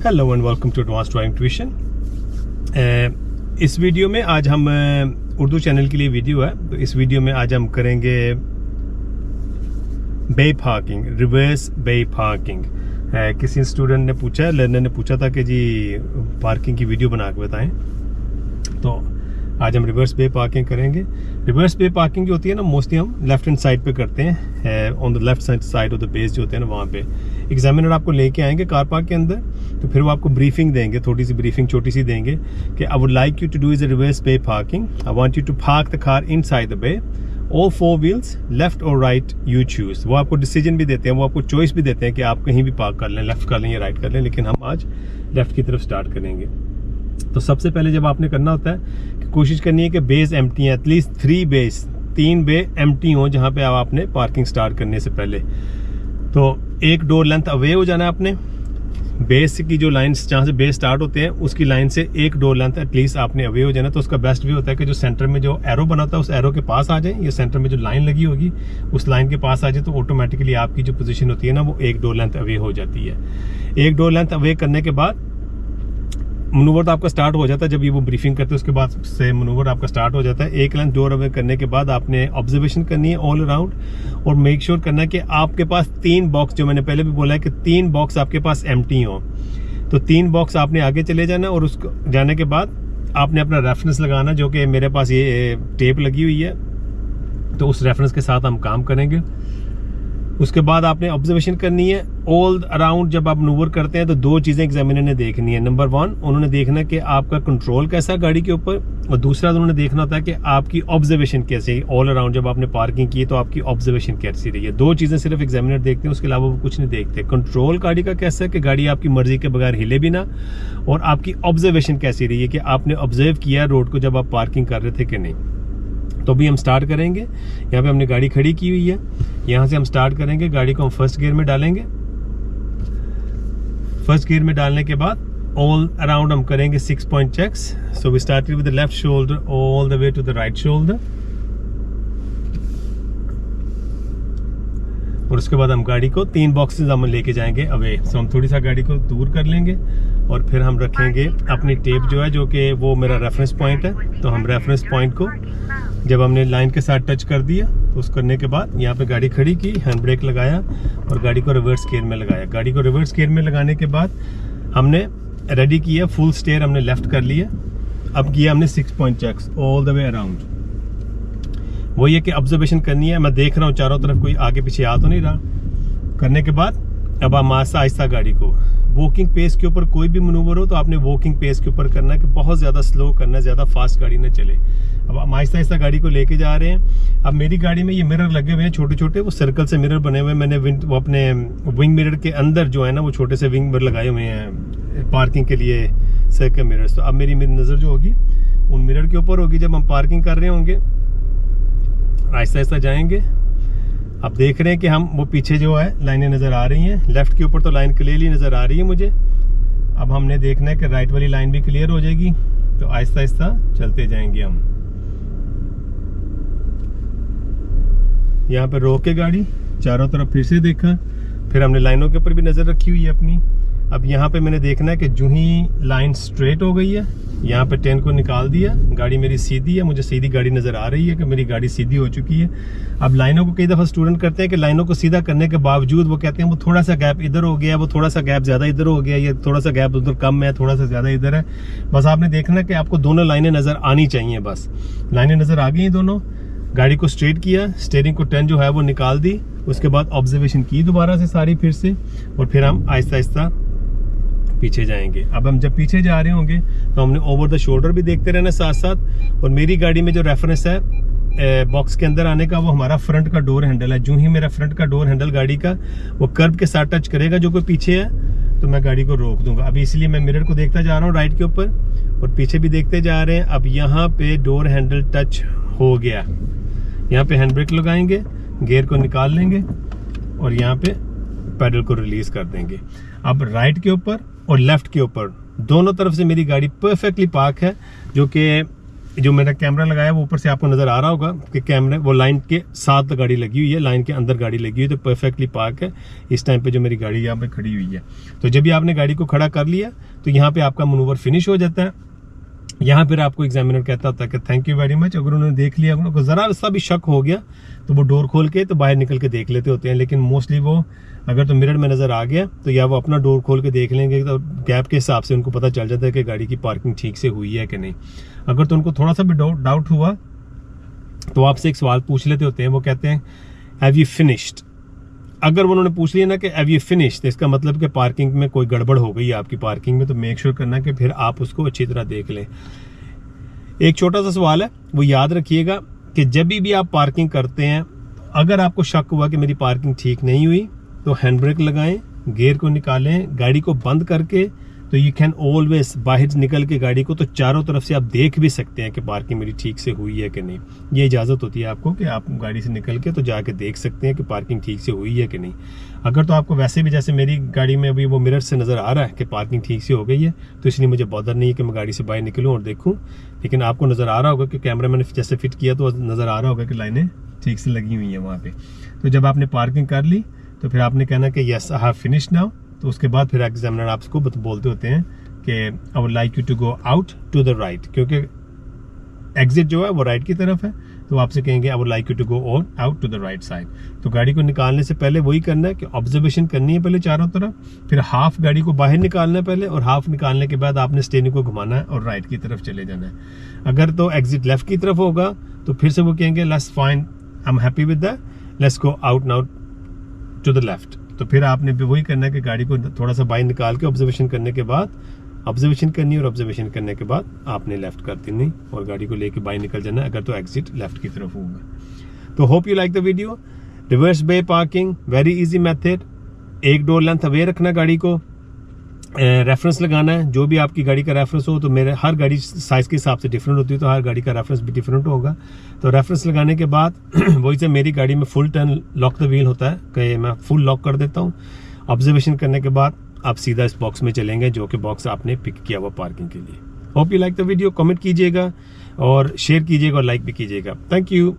Hello and welcome to advanced driving tuition. इस video में आज हम उर्दू चैनल के लिए वीडियो है, तो इस वीडियो में आज हम करेंगे बे पार्किंग, रिवर्स बे पार्किंग। किसी स्टूडेंट ने पूछा, लर्नर ने पूछा था कि जी पार्किंग की वीडियो बना के बताएं, तो आज हम रिवर्स बे पार्किंग करेंगे। रिवर्स बे पार्किंग जो होती है ना, मोस्टली हम लेफ्ट हैंड साइड पे करते हैं, on the left side of the base जो होते हैं ना, वहाँ पे एग्जामिनर आपको लेके आएंगे कार पार्क के अंदर, तो फिर वो आपको ब्रीफिंग देंगे, थोड़ी सी ब्रीफिंग छोटी सी देंगे कि I would like you to do is a reverse bay parking, I want you to park the car inside the bay, all four wheels, left और राइट यू चूज। वो आपको डिसीजन भी देते हैं, वो आपको चॉइस भी देते हैं कि आप कहीं भी पार्क कर लें, लेफ्ट कर लें या राइट कर लें, लेकिन हम आज लेफ्ट की तरफ स्टार्ट करेंगे। तो सबसे पहले जब आपने करना होता है कि कोशिश करनी है कि बेस एम्प्टी है, एटलीस्ट 3 बे एम्प्टी हो जहाँ पे आपने पार्किंग स्टार्ट करने से पहले। तो एक डोर लेंथ अवे हो जाना है आपने, बेस की जो लाइन जहाँ से बेस स्टार्ट होते हैं उसकी लाइन से एक डोर लेंथ एटलीस्ट आपने अवे हो जाना। तो उसका बेस्ट वे होता है कि जो सेंटर में जो एरो बना होता है उस एरो के पास आ जाए, या सेंटर में जो लाइन लगी होगी उस लाइन के पास आ जाए, तो ऑटोमेटिकली आपकी जो पोजीशन होती है ना, वो एक डोर लेंथ अवे हो जाती है। एक डोर लेंथ अवे करने के बाद मनूवर तो आपका स्टार्ट हो जाता है, जब ये वो ब्रीफिंग करते हैं उसके बाद से मनूवर आपका स्टार्ट हो जाता है। एक लेंथ डोर अवे करने के बाद आपने ऑब्जर्वेशन करनी है ऑल अराउंड, और मेक श्योर करना है कि आपके पास 3 बॉक्स, जो मैंने पहले भी बोला है कि 3 बॉक्स आपके पास एम्प्टी हो, तो 3 बॉक्स आपने आगे चले जाना, और उसको जाने के बाद आपने अपना रेफरेंस लगाना, जो कि मेरे पास ये टेप लगी हुई है, तो उस रेफरेंस के साथ हम काम करेंगे। उसके बाद आपने ऑब्जर्वेशन करनी है ऑल अराउंड। जब आप मनूवर करते हैं तो 2 चीजें एग्जामिनर ने देखनी है। नंबर 1, उन्होंने देखना कि आपका कंट्रोल कैसा है गाड़ी के ऊपर, और दूसरा उन्होंने देखना होता है कि आपकी ऑब्जर्वेशन कैसी है ऑल अराउंड। जब आपने पार्किंग की तो आपकी ऑब्जर्वेशन कैसी रही है। 2 चीजें सिर्फ एग्जामिनर देखते हैं, उसके अलावा वो कुछ नहीं देखते। कंट्रोल गाड़ी का कैसा है कि गाड़ी आपकी मर्जी के बगैर हिले भी ना, और आपकी ऑब्जर्वेशन कैसी रही है कि आपने ऑब्जर्व किया रोड को जब आप पार्किंग कर रहे थे कि नहीं। तो अभी हम स्टार्ट करेंगे। यहाँ पे हमने गाड़ी खड़ी की हुई है, यहाँ से हम स्टार्ट करेंगे। गाड़ी को हम फर्स्ट गियर में डालेंगे। फर्स्ट गियर में डालने के बाद ऑल अराउंड हम करेंगे 6 point checks. So we started with the left shoulder all the way to the right shoulder, और उसके बाद हम गाड़ी को 3 बॉक्सेस हम लेके जाएंगे अवे। सो हम थोड़ी सा गाड़ी को दूर कर लेंगे, और फिर हम रखेंगे अपनी टेप जो है, जो कि वो मेरा रेफरेंस पॉइंट है। तो हम रेफरेंस पॉइंट को जब हमने लाइन के साथ टच कर दिया, तो उस करने के बाद यहाँ पे गाड़ी खड़ी की, हैंड ब्रेक लगाया और गाड़ी को रिवर्स गियर में लगाया। गाड़ी को रिवर्स गियर में लगाने के बाद हमने रेडी किया, फुल स्टेयर हमने लेफ्ट कर लिया। अब किया हमने 6 point checks all the way around. वो ये कि ऑब्जर्वेशन करनी है, मैं देख रहा हूँ चारों तरफ कोई आगे पीछे आ तो नहीं रहा। करने के बाद अब हम आहिस्ता आहिस्ता गाड़ी को वॉकिंग पेस के ऊपर, कोई भी मनूवर हो तो आपने वॉकिंग पेस के ऊपर करना है, कि बहुत ज़्यादा स्लो करना है, ज़्यादा फास्ट गाड़ी न चले। अब हम आहिस्ता आहिस्ता गाड़ी को लेके जा रहे हैं। अब मेरी गाड़ी में ये मिरर लगे हुए हैं छोटे छोटे, वो सर्कल से मिरर बने हुए हैं। मैंने वो अपने विंग मिरर के अंदर जो है ना, वो छोटे से विंग मिरर लगाए हुए हैं पार्किंग के लिए, सर्कल मिरर्स। तो अब मेरी नज़र जो होगी उन मिरर के ऊपर होगी जब हम पार्किंग कर रहे होंगे। आहिस्ता आहिस्ता जाएंगे। अब देख रहे हैं कि हम वो पीछे जो है लाइनें नज़र आ रही हैं, लेफ्ट के ऊपर तो लाइन क्लियरली नज़र आ रही है मुझे। अब हमने देखना है कि राइट वाली लाइन भी क्लियर हो जाएगी, तो आहिस्ता आहिस्ता चलते जाएंगे हम। यहाँ पे रोक के गाड़ी चारों तरफ फिर से देखा, फिर हमने लाइनों के ऊपर भी नज़र रखी हुई है अपनी। अब यहाँ पे मैंने देखना है कि जो ही लाइन स्ट्रेट हो गई है, यहाँ पे 10 को निकाल दिया, गाड़ी मेरी सीधी है, मुझे सीधी गाड़ी नज़र आ रही है कि मेरी गाड़ी सीधी हो चुकी है। अब लाइनों को कई दफ़ा स्टूडेंट करते हैं कि लाइनों को सीधा करने के बावजूद वो कहते हैं वो थोड़ा सा गैप इधर हो गया, वो थोड़ा सा गैप ज़्यादा इधर हो गया, या थोड़ा सा गैप उधर कम है, थोड़ा सा ज़्यादा इधर है। बस आपने देखना कि आपको दोनों लाइनें नज़र आनी चाहिए। बस लाइनें नज़र आ गई हैं दोनों। गाड़ी को स्ट्रेट किया, स्टीयरिंग को 10 जो है वो निकाल दी, उसके बाद ऑब्जर्वेशन की दोबारा से सारी फिर से, और फिर हम आहिस्ता आहिस्ता पीछे जाएंगे। अब हम जब पीछे जा रहे होंगे तो हमने ओवर द शोल्डर भी देखते रहना साथ साथ। और मेरी गाड़ी में जो रेफरेंस है बॉक्स के अंदर आने का, वो हमारा फ्रंट का डोर हैंडल है। जो ही मेरा फ्रंट का डोर हैंडल गाड़ी का वो कर्ब के साथ टच करेगा, जो कोई पीछे है, तो मैं गाड़ी को रोक दूंगा। अभी इसलिए मैं मिरर को देखता जा रहा हूँ राइट के ऊपर, और पीछे भी देखते जा रहे हैं। अब यहाँ पे डोर हैंडल टच हो गया, यहाँ पे हैंड ब्रेक लगाएंगे, गियर को निकाल लेंगे, और यहाँ पे पैडल को रिलीज कर देंगे। अब राइट के ऊपर और लेफ्ट के ऊपर दोनों तरफ से मेरी गाड़ी परफेक्टली पार्क है, जो कि जो मेरा कैमरा लगाया वो ऊपर से आपको नजर आ रहा होगा कि कैमरे वो लाइन के साथ गाड़ी लगी हुई है, लाइन के अंदर गाड़ी लगी हुई है, तो परफेक्टली पार्क है इस टाइम पे जो मेरी गाड़ी यहाँ पे खड़ी हुई है। तो जब भी आपने गाड़ी को खड़ा कर लिया तो यहाँ पे आपका मनूवर फिनिश हो जाता है। यहाँ फिर आपको एग्जामिनर कहता होता है कि थैंक यू वेरी मच। अगर उन्होंने देख लिया, उनको जरा सा भी शक हो गया तो वो डोर खोल के तो बाहर निकल के देख लेते होते हैं, लेकिन मोस्टली वो अगर तो मिरर में नजर आ गया तो या वो अपना डोर खोल के देख लेंगे, तो गैप के हिसाब से उनको पता चल जाता है कि गाड़ी की पार्किंग ठीक से हुई है कि नहीं। अगर तो उनको थोड़ा सा भी डाउट हुआ तो आपसे एक सवाल पूछ लेते होते हैं, वो कहते हैं हैव यू फिनिश्ड। अगर उन्होंने पूछ लिया ना कि हैव यू फिनिश्ड, तो इसका मतलब कि पार्किंग में कोई गड़बड़ हो गई है आपकी पार्किंग में, तो मेक श्योर करना कि फिर आप उसको अच्छी तरह देख लें। एक छोटा सा सवाल है, वो याद रखिएगा कि जब भी आप पार्किंग करते हैं, अगर आपको शक हुआ कि मेरी पार्किंग ठीक नहीं हुई तो हैंड ब्रेक लगाएं, गियर को निकालें, गाड़ी को बंद करके, तो यू कैन ऑलवेज बाहर निकल के गाड़ी को तो चारों तरफ से आप देख भी सकते हैं कि पार्किंग मेरी ठीक से हुई है कि नहीं। ये इजाज़त होती है आपको कि आप गाड़ी से निकल के तो जाके देख सकते हैं कि पार्किंग ठीक से हुई है कि नहीं। अगर तो आपको वैसे भी जैसे मेरी गाड़ी में अभी वो मिरर से नज़र आ रहा है कि पार्किंग ठीक से हो गई है, तो इसलिए मुझे बॉदर नहीं है कि मैं गाड़ी से बाहर निकलूँ और देखूँ। लेकिन आपको नज़र आ रहा होगा कि कैमरा मैंने जैसे फिट किया तो नज़र आ रहा होगा कि लाइनें ठीक से लगी हुई हैं वहाँ पर। तो जब आपने पार्किंग कर ली तो फिर आपने कहना कि yes I have finished now. तो उसके बाद फिर एग्जामिनर आपको बोलते होते हैं कि I would like you to go out to the right, क्योंकि एग्जिट जो है वो राइट की तरफ है, तो आपसे कहेंगे I would like you to go on out to the right side. तो गाड़ी को निकालने से पहले वही करना है कि ऑब्जर्वेशन करनी है पहले चारों तरफ, फिर हाफ गाड़ी को बाहर निकालना है पहले, और हाफ निकालने के बाद आपने स्टीयरिंग को घुमाना है और राइट की तरफ चले जाना है। अगर तो एग्जिट लेफ्ट की तरफ होगा तो फिर से वो कहेंगे let's fine, I am happy with that, let's go out now to the left. तो फिर आपने भी वही करना है कि गाड़ी को थोड़ा सा बाहर निकाल के ऑब्जर्वेशन करने के बाद ऑब्जर्वेशन करनी है, और ऑब्जर्वेशन करने के बाद आपने लेफ्ट कर देनी और गाड़ी को लेके बाहर निकल जाना है, अगर तो एग्जिट लेफ्ट की तरफ होगा। तो hope you like the video. Reverse bay parking very easy method. एक डोर लेंथ अवे रखना गाड़ी को, रेफरेंस लगाना है, जो भी आपकी गाड़ी का रेफरेंस हो, तो मेरे हर गाड़ी साइज के हिसाब से डिफरेंट होती है, तो हर गाड़ी का रेफरेंस भी डिफरेंट होगा। तो रेफरेंस लगाने के बाद वही से मेरी गाड़ी में full turn lock the wheel होता है कि मैं फुल लॉक कर देता हूँ। ऑब्जर्वेशन करने के बाद आप सीधा इस बॉक्स में चलेंगे जो कि बॉक्स आपने पिक किया हुआ पार्किंग के लिए। Hope you like the video. Comment कीजिएगा और शेयर कीजिएगा और लाइक भी कीजिएगा। Thank you.